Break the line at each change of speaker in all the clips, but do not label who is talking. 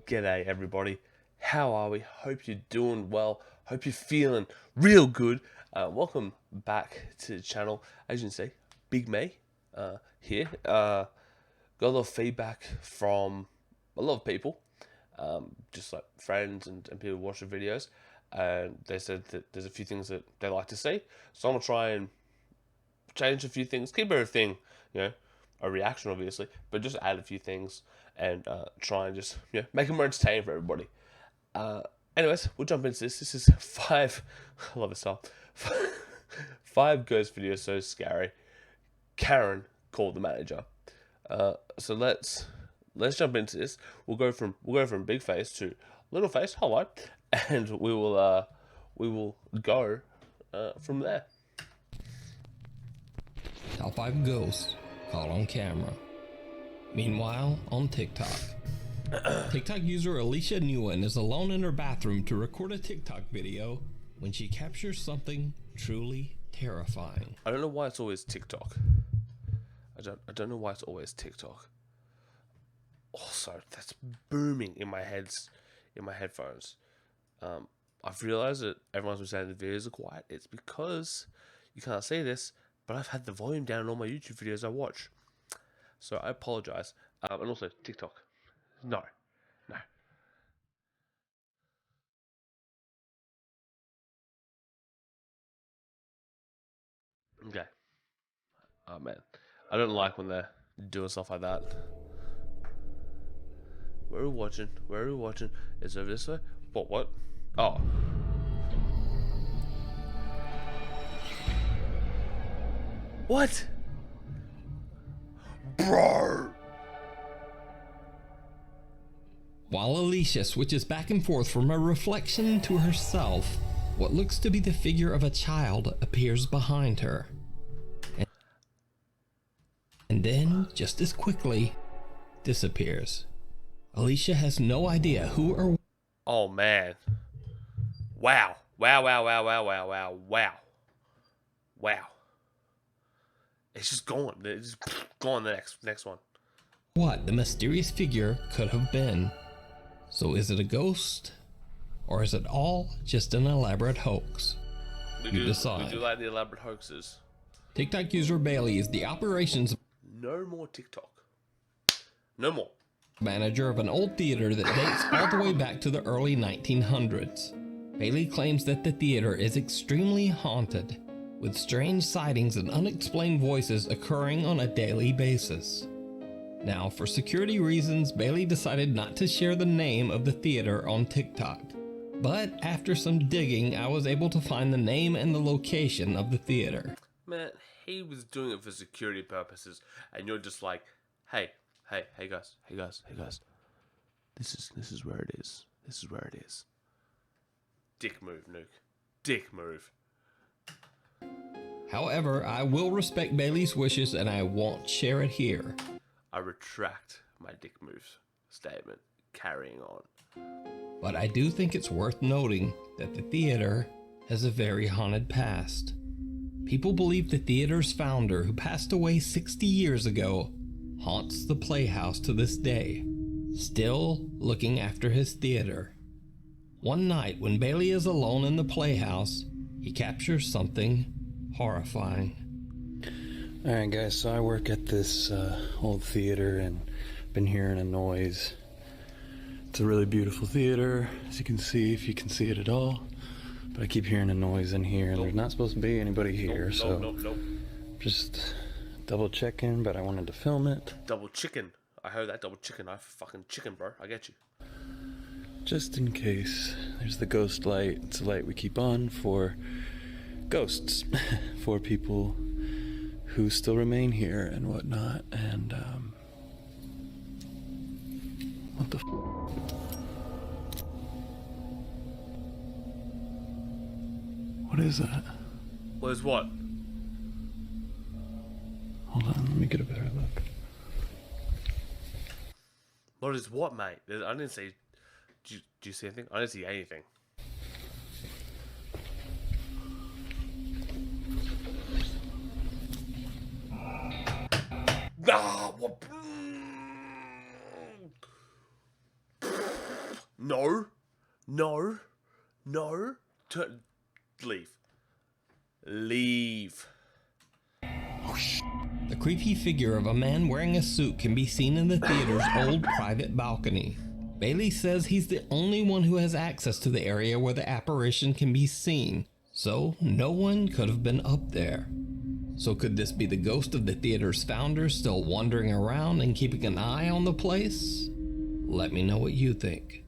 G'day everybody, how are we? Hope you're doing well, hope you're feeling real good. Welcome back to the channel. As you can see, Big Me here. Got a lot of feedback from a lot of people, just like friends and people who watch the videos, and they said that there's a few things that they like to see, so I'm going to try and change a few things, keep everything, a reaction obviously, but just add a few things and try and just make it more entertaining for everybody. Anyways, we'll jump into this. This is five. I love this style. Five ghost videos so scary. Karen called the manager. So let's jump into this. We'll go from big face to little face. Hello, and we will go from there.
Top 5 ghosts caught on camera. Meanwhile, on TikTok. TikTok user Alicia Nguyen is alone in her bathroom to record a TikTok video when she captures something truly terrifying.
I don't know why it's always TikTok. I don't know why it's always TikTok. Also, that's booming in my headphones. I've realized that everyone's been saying the videos are quiet. It's because you can't see this, but I've had the volume down on all my YouTube videos I watch. So I apologize. And also TikTok. No. Okay. Oh man, I don't like when they're doing stuff like that. Where are we watching? It's over this way. What? Oh. What? Bro!
While Alicia switches back and forth from a reflection to herself, what looks to be the figure of a child appears behind her. And then, just as quickly, disappears. Alicia has no idea who or...
Oh man. Wow. It's just gone. It's just gone. The next one.
what the mysterious figure could have been. So is it a ghost? Or is it all just an elaborate hoax? You decide.
We do like the elaborate hoaxes.
TikTok user Bailey is the operations
No more TikTok. No more.
manager of an old theater that dates all the way back to the early 1900s. Bailey claims that the theater is extremely haunted, with strange sightings and unexplained voices occurring on a daily basis. Now, for security reasons, Bailey decided not to share the name of the theater on TikTok. But after some digging, I was able to find the name and the location of the theater.
Man, he was doing it for security purposes, and you're just like, hey guys. This is where it is. This is where it is. Dick move, Nuke. Dick move.
However, I will respect Bailey's wishes and I won't share it here.
I retract my dick move statement. Carrying on.
But I do think it's worth noting that the theater has a very haunted past. People believe the theater's founder, who passed away 60 years ago, haunts the Playhouse to this day, still looking after his theater. One night when Bailey is alone in the Playhouse, he captures something horrifying.
Alright guys, so I work at this old theater and been hearing a noise. It's a really beautiful theater, as you can see, if you can see it at all. But I keep hearing a noise in here, and there's not supposed to be anybody here, so just double checking, but I wanted to film it.
Double chicken. I heard that double chicken. I fucking chicken, bro. I get you.
Just in case. There's the ghost light. It's a light we keep on for ghosts, for people who still remain here and whatnot. And what the what is that?
What is what?
Hold on, let me get a better look.
What is what, mate? I didn't see. Do you see anything? I didn't see anything. Ah, what? No. No. No. Leave. Leave.
The creepy figure of a man wearing a suit can be seen in the theater's old private balcony. Bailey says he's the only one who has access to the area where the apparition can be seen, so no one could have been up there. So could this be the ghost of the theater's founder still wandering around and keeping an eye on the place? Let me know what you think.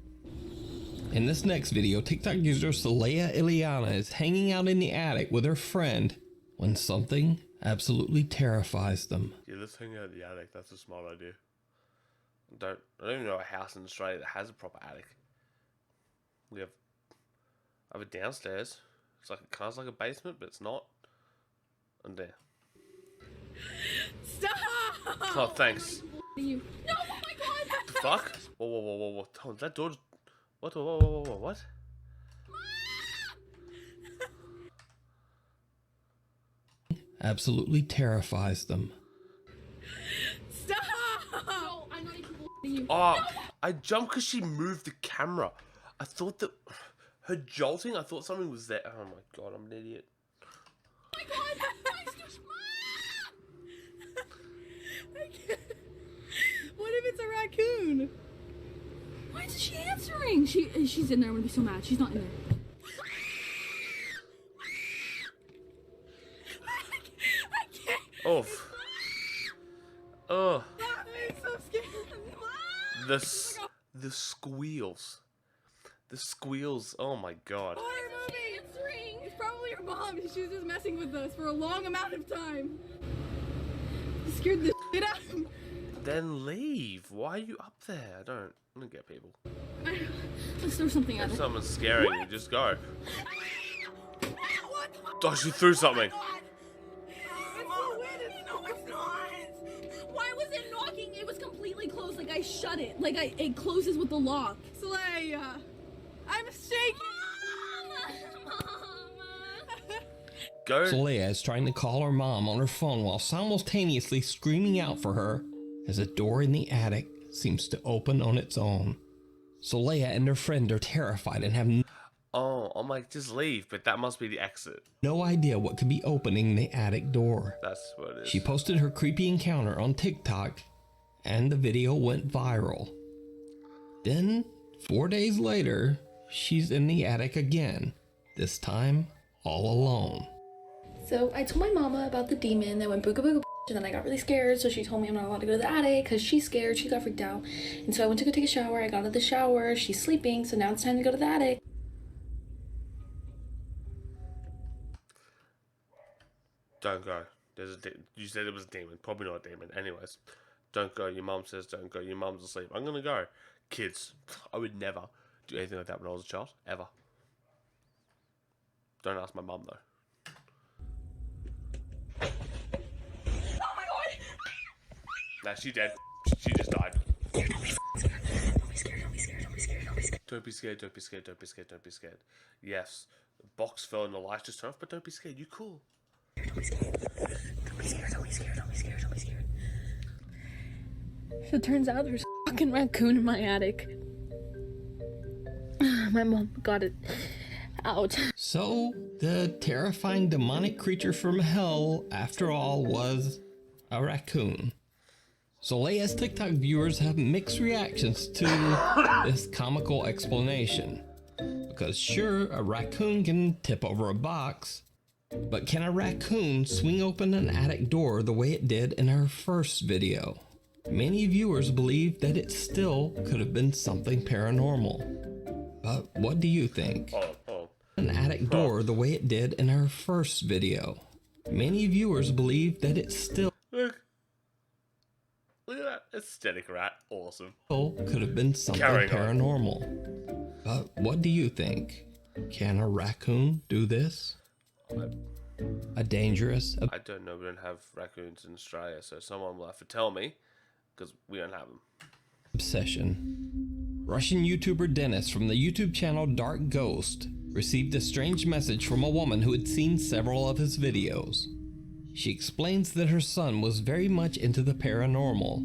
In this next video, TikTok user Saleya Ileana is hanging out in the attic with her friend when something absolutely terrifies them.
Yeah, let's hang out in the attic. That's a smart idea. I don't even know a house in Australia that has a proper attic. I have it downstairs. It's like kind of like a basement, but it's not. And there.
Stop!
Oh, thanks.
You. No, oh my god!
The fuck? Whoa. Oh, that door. What? Whoa. What?
Absolutely terrifies them.
Stop! No, I'm not even you.
Oh, I jumped because she moved the camera. I thought that her jolting. I thought something was there. Oh my god, I'm an idiot.
Oh my god! I can't. What if it's a raccoon? Why isn't she answering? She's in there. I'm gonna be so mad. She's not in there. I can't.
Oh. Oh.
I'm so scared.
The squeals. The squeals. Oh my god.
Why are you answering? It's probably her mom. She was just messing with us for a long amount of time. You scared the shit out of me.
Then leave. Why are you up there? I don't get people.
Let's throw something at
If
her.
someone's scaring you, just go.
What?
Oh, she threw something.
Why was it knocking? It was completely closed. Like I shut it. Like it closes with the lock. Saleya, I'm shaking.
Go.
Saleya is trying to call her mom on her phone while simultaneously screaming out for her as a door in the attic seems to open on its own. Saleya and her friend are terrified and have
Oh, I'm like, just leave. But that must be the exit.
no idea what could be opening the attic door.
That's what it is.
She posted her creepy encounter on TikTok and the video went viral. Then, 4 days later, she's in the attic again, this time all alone.
So I told my mama about the demon that went booga booga, and then I got really scared, so she told me I'm not allowed to go to the attic because she's scared. She got freaked out. And so I went to go take a shower. I got out of the shower. She's sleeping, so now it's time to go to the attic.
Don't go. You said it was a demon. Probably not a demon. Anyways, don't go. Your mum says don't go. Your mum's asleep. I'm gonna go. Kids, I would never do anything like that when I was a child. Ever. Don't ask my mum though. Nah, she dead. She just died. Don't be scared. Don't be scared. Yes, the box fell and the lights just turned off, but don't be scared. You cool.
Don't be scared.
So it turns out there's a fucking raccoon in my attic. My mom got it out.
So, the terrifying demonic creature from hell, after all, was a raccoon. Saleya's TikTok viewers have mixed reactions to this comical explanation. Because sure, a raccoon can tip over a box, but can a raccoon swing open an attic door the way it did in our first video? Many viewers believe that it still could have been something paranormal. But what do you think? An attic door the way it did in our first video. Many viewers believe that it still
Look at that aesthetic rat. Awesome.
could have been something
Carrying on.
paranormal. But what do you think? Can a raccoon do this? A dangerous
I don't know. We don't have raccoons in Australia, so someone will have to tell me, because we don't have them.
obsession. Russian YouTuber Dennis from the YouTube channel Dark Ghost received a strange message from a woman who had seen several of his videos. She explains that her son was very much into the paranormal.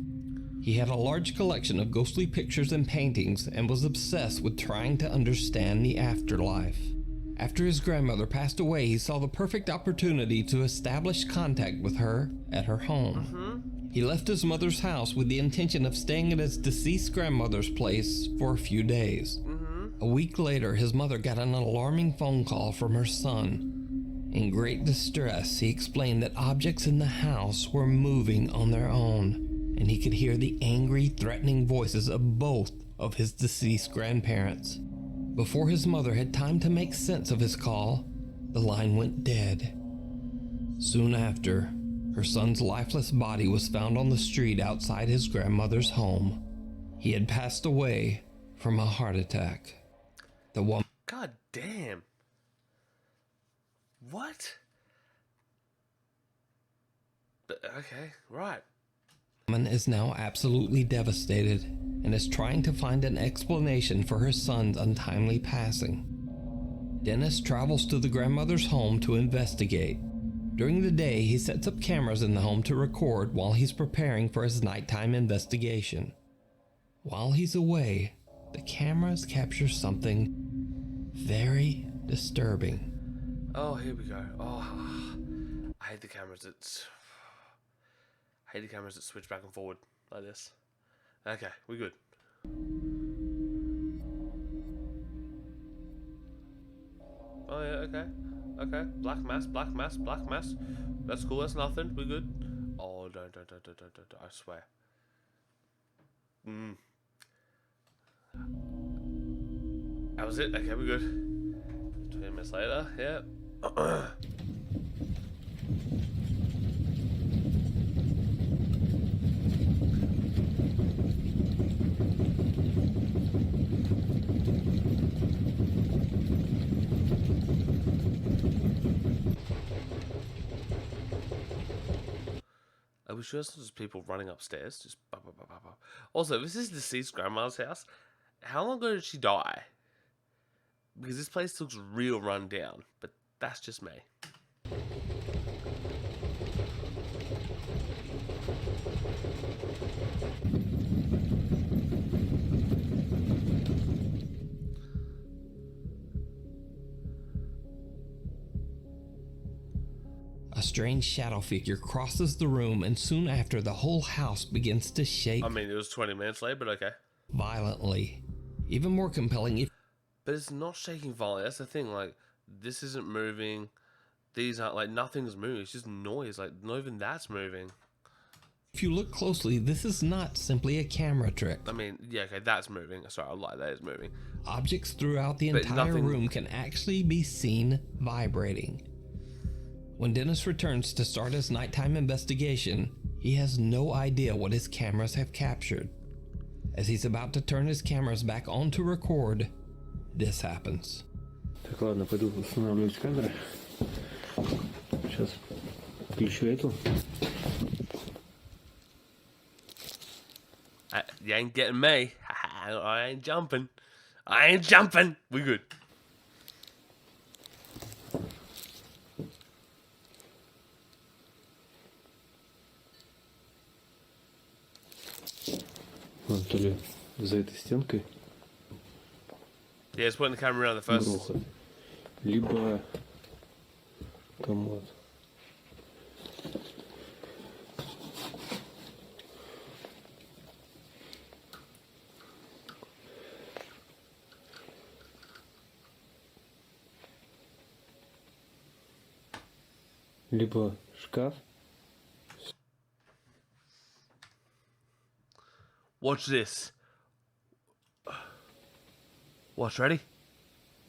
He had a large collection of ghostly pictures and paintings and was obsessed with trying to understand the afterlife. After his grandmother passed away, he saw the perfect opportunity to establish contact with her at her home. He left his mother's house with the intention of staying at his deceased grandmother's place for a few days. A week later, his mother got an alarming phone call from her son. In great distress, he explained that objects in the house were moving on their own, and he could hear the angry, threatening voices of both of his deceased grandparents. Before his mother had time to make sense of his call, the line went dead. Soon after, her son's lifeless body was found on the street outside his grandmother's home. He had passed away from a heart attack. The woman
God damn. What? Okay, right.
is now absolutely devastated and is trying to find an explanation for her son's untimely passing. Dennis travels to the grandmother's home to investigate. During the day, he sets up cameras in the home to record while he's preparing for his nighttime investigation. While he's away, the cameras capture something very disturbing.
Oh, here we go. Oh, I hate the cameras that switch back and forward like this. Okay, we're good. Oh yeah, okay. Okay, black mass. That's cool, that's nothing, we're good. Oh, don't, I swear. That was it, okay, we're good. 20 minutes later, yeah. Are we sure it's not just people running upstairs? Just bah, bah, bah, bah, bah. Also, this is deceased grandma's house. How long ago did she die? Because this place looks real run down, but that's just me.
A strange shadow figure crosses the room, and soon after, the whole house begins to shake
I mean, it was 20 minutes late, but okay.
violently. Even more compelling, if
But it's not shaking violently. That's the thing. Like, this isn't moving. These aren't, like, nothing's moving. It's just noise. Like, not even that's moving.
you look closely, this is not simply a camera trick.
I mean, yeah, okay, that's moving. Sorry, I lied. That is moving.
Objects throughout the
But
entire
nothing-
room can actually be seen vibrating. When Dennis returns to start his nighttime investigation, he has no idea what his cameras have captured. As he's about to turn his cameras back on to record, this happens.
Так, ладно, пойду устанавливать камеры. Сейчас включу эту.
You ain't getting me. I ain't jumping. I ain't jumping. We good.
Вон, то ли за этой стенкой
Yeah, just putting the camera around the first.
грохот, либо комод. Либо шкаф.
Watch this. Watch, ready?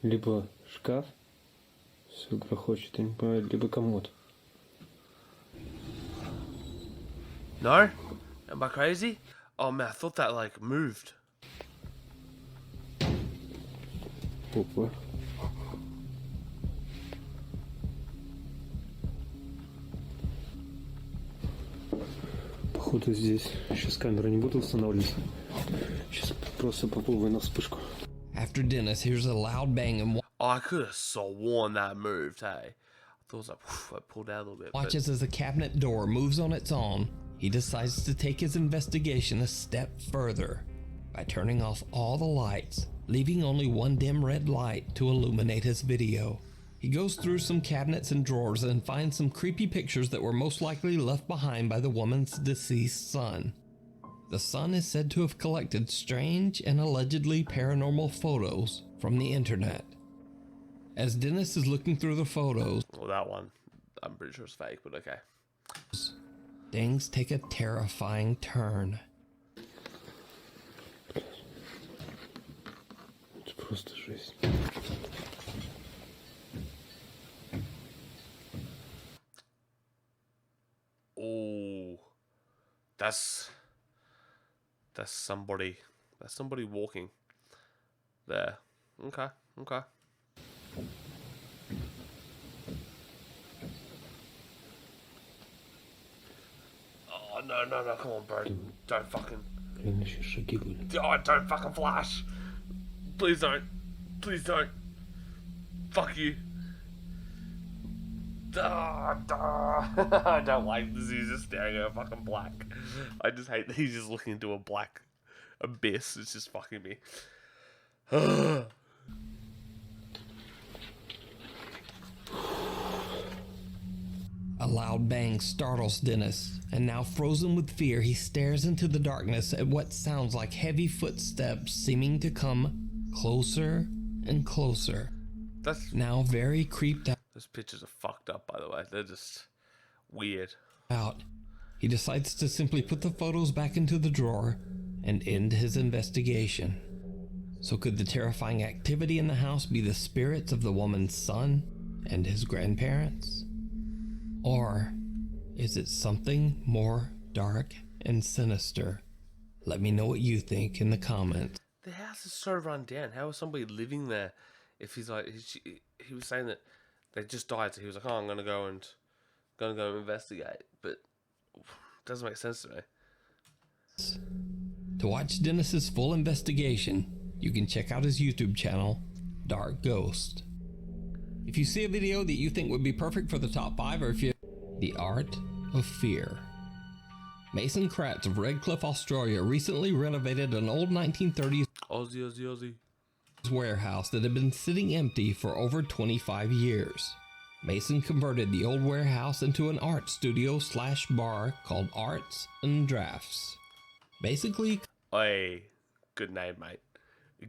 Либо шкаф. Все грохочет, я не понимаю, либо комод.
No? Am I crazy? Oh man, I thought that like moved.
Опа. Походу здесь. Сейчас камеру не буду устанавливать. Сейчас просто попробую на вспышку.
After Dennis hears a loud bang and
Oh, I could have sworn that moved, hey. I thought it was like, I pulled out a little bit. But
watches as the cabinet door moves on its own, he decides to take his investigation a step further by turning off all the lights, leaving only one dim red light to illuminate his video. He goes through some cabinets and drawers and finds some creepy pictures that were most likely left behind by the woman's deceased son. The son is said to have collected strange and allegedly paranormal photos from the internet. As Dennis is looking through the photos,
Well, that one, I'm pretty sure it's fake, but okay.
things take a terrifying turn.
Oh, that's somebody. That's somebody walking there. Okay, okay. Oh no, no, no! Come on, bro! Don't fucking. Oh, don't fucking flash! Please don't! Please don't! Fuck you! I don't like this. He's just staring at a fucking black. I just hate that he's just looking into a black abyss. It's just fucking me.
A loud bang startles Dennis, and now frozen with fear, he stares into the darkness at what sounds like heavy footsteps seeming to come closer and closer.
That's
Now very creeped
those pictures are fucked up, by the way. They're just weird.
out, he decides to simply put the photos back into the drawer and end his investigation. So could the terrifying activity in the house be the spirits of the woman's son and his grandparents? Or is it something more dark and sinister? Let me know what you think in the comments.
The house is so run down. How is somebody living there? If he's like, he was saying that they just died, so he was like, "Oh, I'm gonna go investigate," but it doesn't make sense to me.
To watch Dennis's full investigation, you can check out his YouTube channel, Dark Ghost. If you see a video that you think would be perfect for the top 5, or if you... The Art of Fear. Mason Kratz of Redcliffe, Australia recently renovated an old 1930s
Aussie.
warehouse that had been sitting empty for over 25 years. Mason converted the old warehouse into an art studio / bar called Arts and Drafts. Basically,
Hey, good name, mate.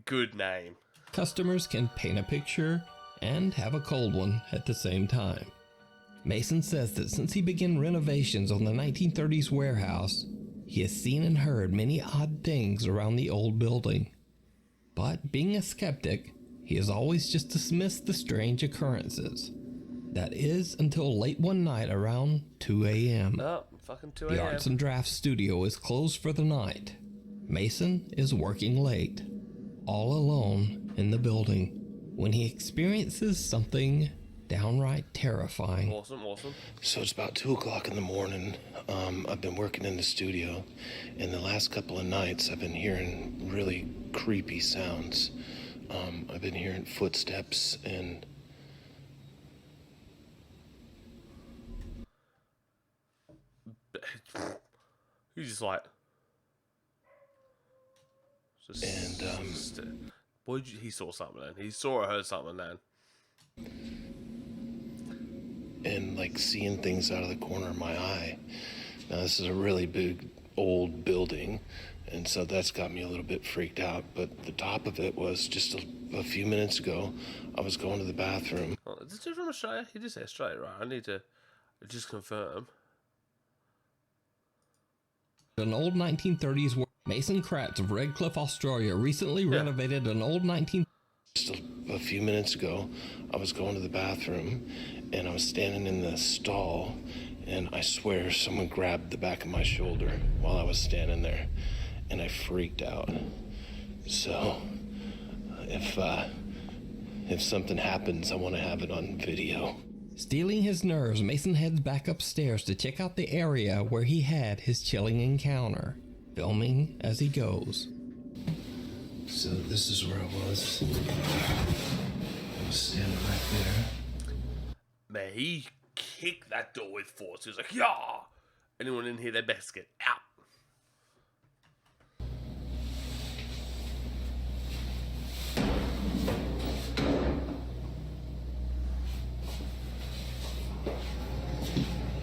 Good name.
customers can paint a picture and have a cold one at the same time. Mason says that since he began renovations on the 1930s warehouse, he has seen and heard many odd things around the old building. But being a skeptic, he has always just dismissed the strange occurrences. That is until late one night around 2 a.m.
Oh, fucking 2
The
a.m.
Arts and Drafts studio is closed for the night. Mason is working late, all alone in the building, when he experiences something downright terrifying.
Awesome.
So it's about 2 o'clock in the morning. I've been working in the studio, and the last couple of nights I've been hearing really creepy sounds. I've been hearing footsteps and
He's just like. Boy, he saw something then. He saw or heard something then.
and like seeing things out of the corner of my eye. Now this is a really big old building, and so that's got me a little bit freaked out. But the top of it was just a few minutes ago, I was going to the bathroom.
Oh, is this from Australia? He did say Australia, right? I need to just confirm.
An old 1930s Mason Kratz of Redcliffe, Australia recently renovated an old 19...
Just a few minutes ago, I was going to the bathroom, and I was standing in the stall, and I swear someone grabbed the back of my shoulder while I was standing there, and I freaked out. So, if something happens, I want to have it on video.
Stealing his nerves, Mason heads back upstairs to check out the area where he had his chilling encounter, filming as he goes.
So this is where I was. I was standing right there.
Man, he kicked that door with force. He was like, yeah! Anyone in here, they best get out.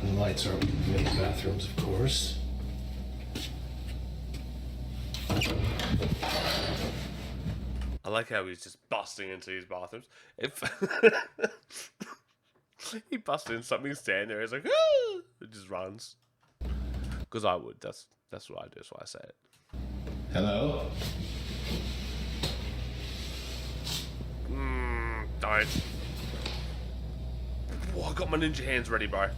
The lights are up in the bathrooms, of course.
I like how he's just busting into these bathrooms. If he busts in something, stand there, he's like, ah! It just runs. Because I would. That's what I do. That's why I say it.
Hello?
Don't. Oh, I got my ninja hands ready, bro.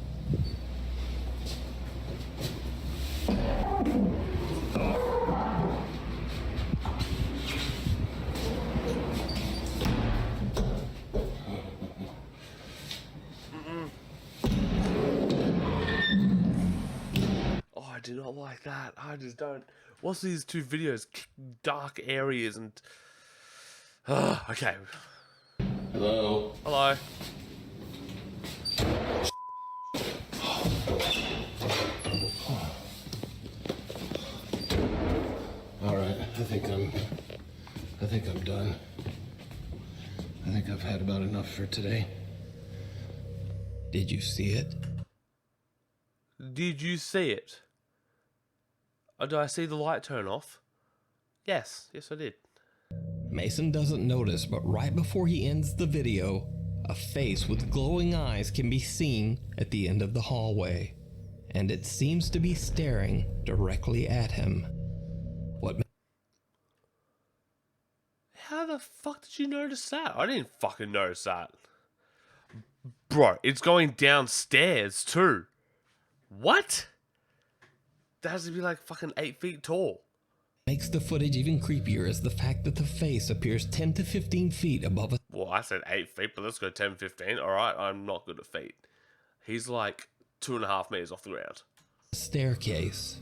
I do not like that. I just don't. What's these two videos? Dark areas and. Okay.
Hello?
Hello.
Alright, I think I'm done. I think I've had about enough for today.
Did you see it?
Did you see it? Oh, do I see the light turn off? Yes. Yes, I did.
Mason doesn't notice, but right before he ends the video, a face with glowing eyes can be seen at the end of the hallway, and it seems to be staring directly at him. What?
How the fuck did you notice that? I didn't fucking notice that. Bro, it's going downstairs too. What? That has to be like fucking 8 feet tall.
Makes the footage even creepier is the fact that the face appears 10 to 15 feet above a
Well, I said 8 feet, but let's go 10, 15. Alright, I'm not good at feet. He's like 2.5 meters off the ground.
staircase.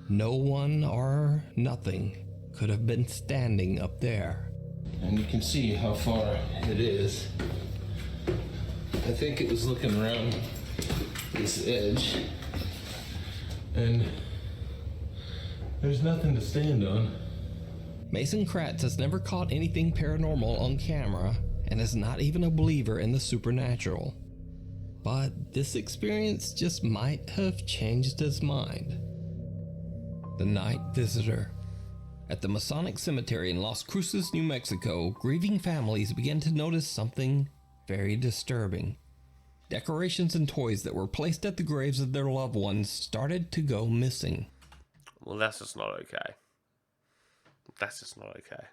No one or nothing could have been standing up there.
And you can see how far it is. I think it was looking around this edge. And there's nothing to stand on.
Mason Kratz has never caught anything paranormal on camera and is not even a believer in the supernatural. But this experience just might have changed his mind. The Night Visitor. At the Masonic Cemetery in Las Cruces, New Mexico, grieving families began to notice something very disturbing. Decorations and toys that were placed at the graves of their loved ones started to go missing.
Well, that's just not okay. That's just not okay.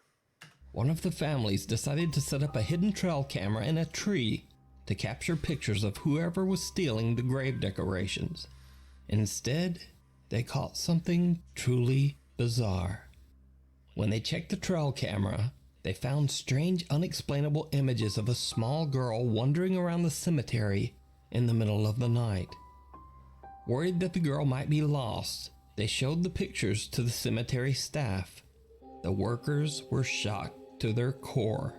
One of the families decided to set up a hidden trail camera in a tree to capture pictures of whoever was stealing the grave decorations. Instead, they caught something truly bizarre. When they checked the trail camera, they found strange, unexplainable images of a small girl wandering around the cemetery in the middle of the night. Worried that the girl might be lost, they showed the pictures to the cemetery staff. The workers were shocked to their core.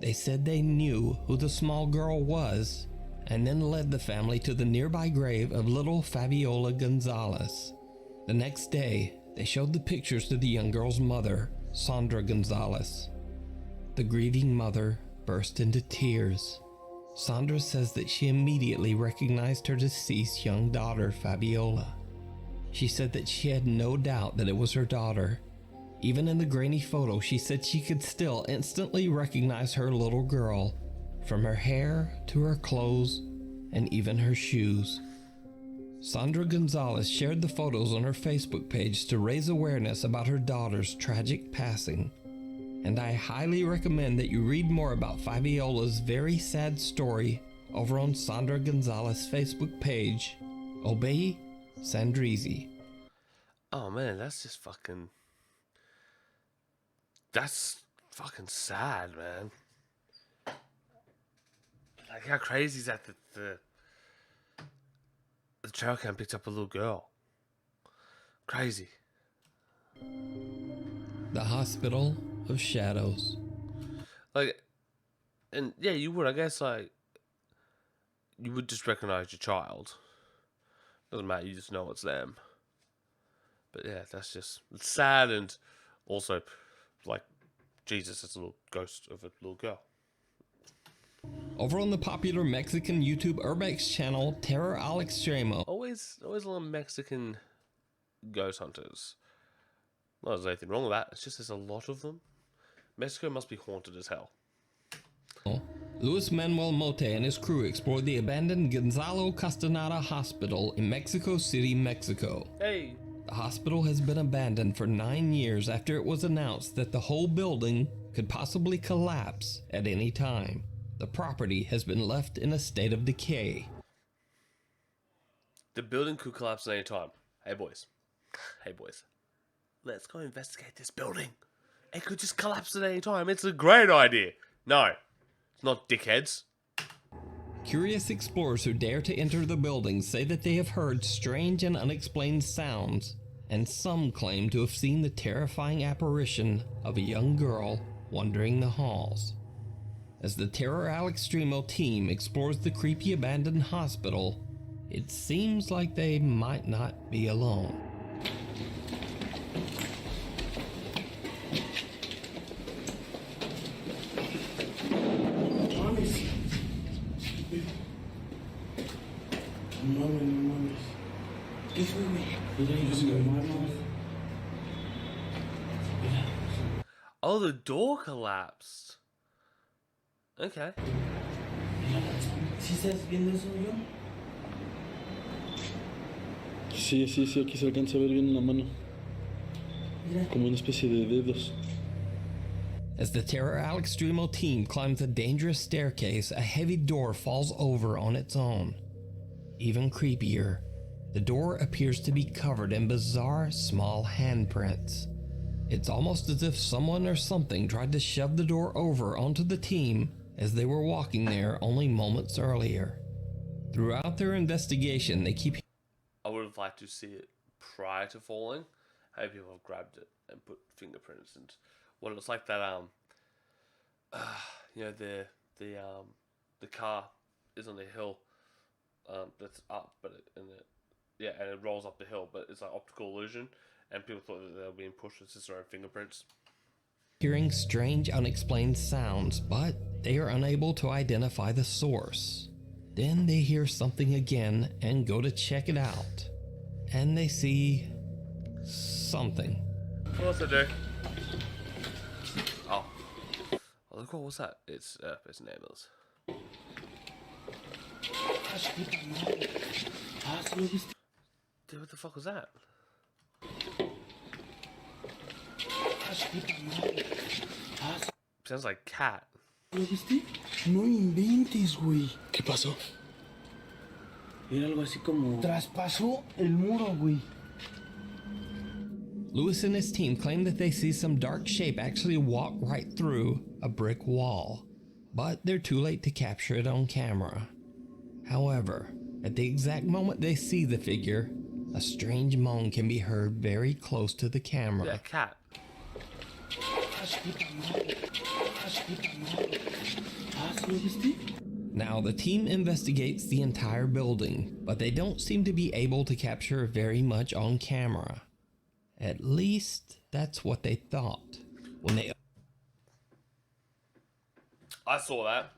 They said they knew who the small girl was, and then led the family to the nearby grave of little Fabiola Gonzalez. The next day, they showed the pictures to the young girl's mother, Sandra Gonzalez. The grieving mother burst into tears. Sandra says that she immediately recognized her deceased young daughter, Fabiola. She said that she had no doubt that it was her daughter. Even in the grainy photo, she said she could still instantly recognize her little girl, from her hair to her clothes and even her shoes. Sandra Gonzalez shared the photos on her Facebook page to raise awareness about her daughter's tragic passing. And I highly recommend that you read more about Fabiola's very sad story over on Sandra Gonzalez's Facebook page, Obey Sandrizi.
Oh man, that's just fucking... That's fucking sad, man. Like, how crazy is that the trail cam picked up a little girl? Crazy.
The Hospital of Shadows.
Like, and yeah, you would, I guess, like, you would just recognize your child. Doesn't matter, you just know it's them. But yeah, that's just sad, and also, like, Jesus, it's a little ghost of a little girl.
Over on the popular Mexican YouTube Urbex channel, Terror al Extremo.
Always little Mexican ghost hunters. Not there's anything wrong with that. It's just there's a lot of them. Mexico must be haunted as hell.
Luis Manuel Mote and his crew explored the abandoned Gonzalo Castaneda Hospital in Mexico City, Mexico.
Hey!
The hospital has been abandoned for 9 years after it was announced that the whole building could possibly collapse at any time. The property has been left in a state of decay.
The building could collapse at any time. Hey boys. Hey boys. Let's go investigate this building. It could just collapse at any time. It's a great idea. No. It's not, dickheads.
Curious explorers who dare to enter the building say that they have heard strange and unexplained sounds, and some claim to have seen the terrifying apparition of a young girl wandering the halls. As the Terror al Extremo team explores the creepy abandoned hospital, it seems like they might not be alone.
Oh, the door collapsed. Okay.
¿Sí estás viendo eso, yo?
Sí, aquí se alcanza a ver bien la mano. Como una especie de dedos.
As the Terror al Extremo team climbs a dangerous staircase, a heavy door falls over on its own. Even creepier, the door appears to be covered in bizarre small handprints. It's almost as if someone or something tried to shove the door over onto the team as they were walking there only moments earlier. Throughout their investigation, they keep...
I would have liked to see it prior to falling. How people have grabbed it and put fingerprints and what it looks like that you know, the car is on the hill that's up, but and it rolls up the hill, but it's like optical illusion, and people thought that they were being pushed with just their own fingerprints.
hearing strange, unexplained sounds, but they are unable to identify the source. Then they hear something again and go to check it out, and they see something.
What's it do? Oh, look, what was that? It's an ambulance. Dude, what the fuck was that? Sounds like cat.
¿Lo viste? No inventes, güey.
¿Qué pasó?
Era algo así como... Traspasó el muro, güey.
Lewis and his team claim that they see some dark shape actually walk right through a brick wall, but they're too late to capture it on camera. However, at the exact moment they see the figure, a strange moan can be heard very close to the camera.
Yeah, cat.
Now, the team investigates the entire building, but they don't seem to be able to capture very much on camera. At least, that's what they thought. When they...
I saw that.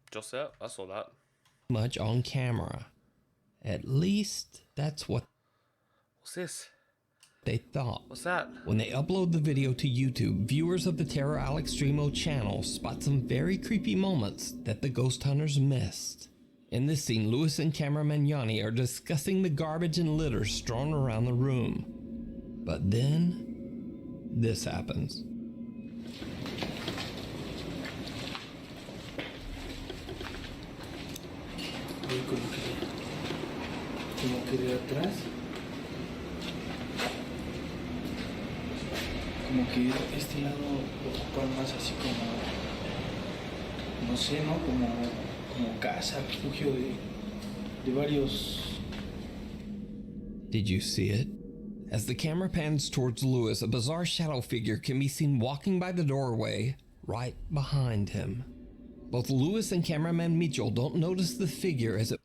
Just that. I saw that.
much on camera. At least, that's what
What's this?
they thought.
What's that?
When they upload the video to YouTube, viewers of the Terror al Extremo channel spot some very creepy moments that the ghost hunters missed. In this scene, Lewis and cameraman Yanni are discussing the garbage and litter strewn around the room. But then, this happens.
Como que de atrás. Como que este lado ocupa más así como, no sé, ¿no? Como casa, refugio de varios.
Did you see it? As the camera pans towards Lewis, a bizarre shadow figure can be seen walking by the doorway right behind him. Both Lewis and cameraman Mitchell don't notice the figure as it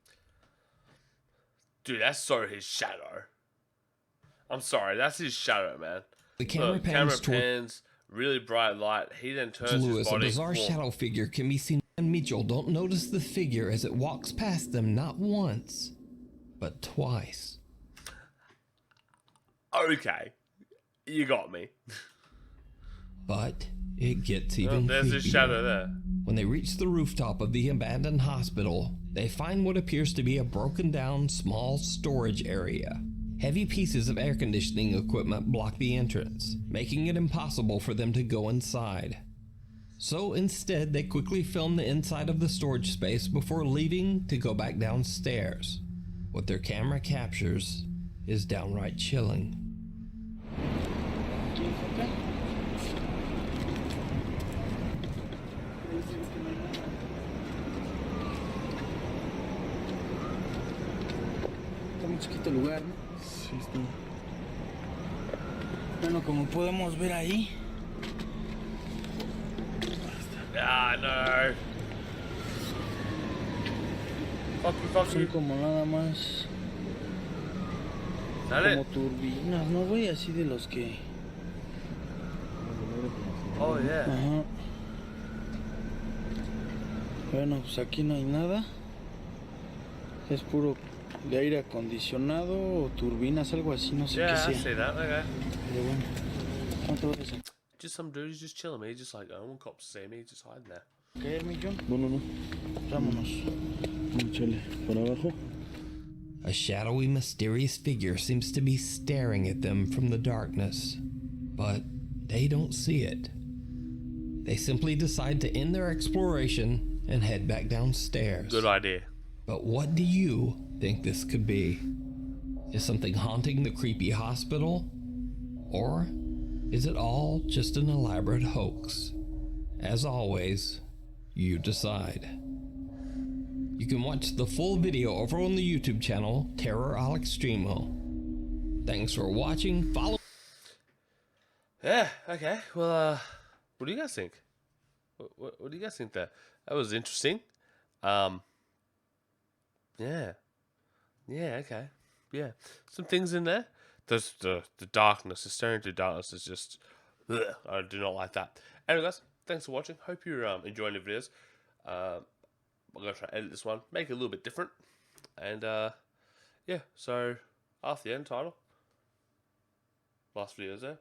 Dude, that's sort of his shadow. I'm sorry, that's his shadow, man.
The camera
Look,
pans toward
pans, really bright light. He then turns
Lewis.
his
A
body.
bizarre shadow figure can be seen, and Mitchell don't notice the figure as it walks past them not once, but twice.
Okay, you got me.
But it gets even
There's his
creepier.
shadow there.
When they reach the rooftop of the abandoned hospital, they find what appears to be a broken down small storage area. Heavy pieces of air conditioning equipment block the entrance, making it impossible for them to go inside. So instead, they quickly film the inside of the storage space before leaving to go back downstairs. What their camera captures is downright chilling.
Está muy chiquito el lugar, ¿no?
Sí, está.
Bueno, como podemos ver ahí,
Ah, no. Fuck
son
you.
como nada más
Is that
como
it?
turbinas, ¿no, güey? Así de los que...
Oh, yeah.
Ajá. Bueno, pues aquí no hay nada. Es puro de aire acondicionado o turbinas, algo así, no sé
Yeah, I
qué sea.
see that. Okay.
Pero bueno, ¿cuánto vas a
Just some dude who's just chilling. He's just like, oh, one cops see me. He's just hiding there.
caer, mi John?
No, no, no.
Vámonos.
Échale para abajo.
A shadowy, mysterious figure seems to be staring at them from the darkness, but they don't see it. They simply decide to end their exploration and head back downstairs.
Good idea.
But what do you think this could be? Is something haunting the creepy hospital? Or is it all just an elaborate hoax? As always, you decide. You can watch the full video over on the YouTube channel, Terror Al Extremo. Thanks for watching. Follow.
Yeah, okay. Well, what do you guys think? What do you guys think there? That was interesting. Yeah. Yeah, okay. Yeah. Some things in there. There's the darkness, the staring into darkness is just... Ugh, I do not like that. Anyway, guys, thanks for watching. Hope you're enjoying the videos. I'm going to try to edit this one, make it a little bit different. And, yeah, so after the end title, last video's there.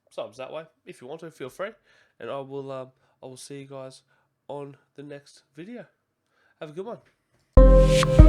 Subs that way. If you want to, feel free. And I will see you guys on the next video. Have a good one.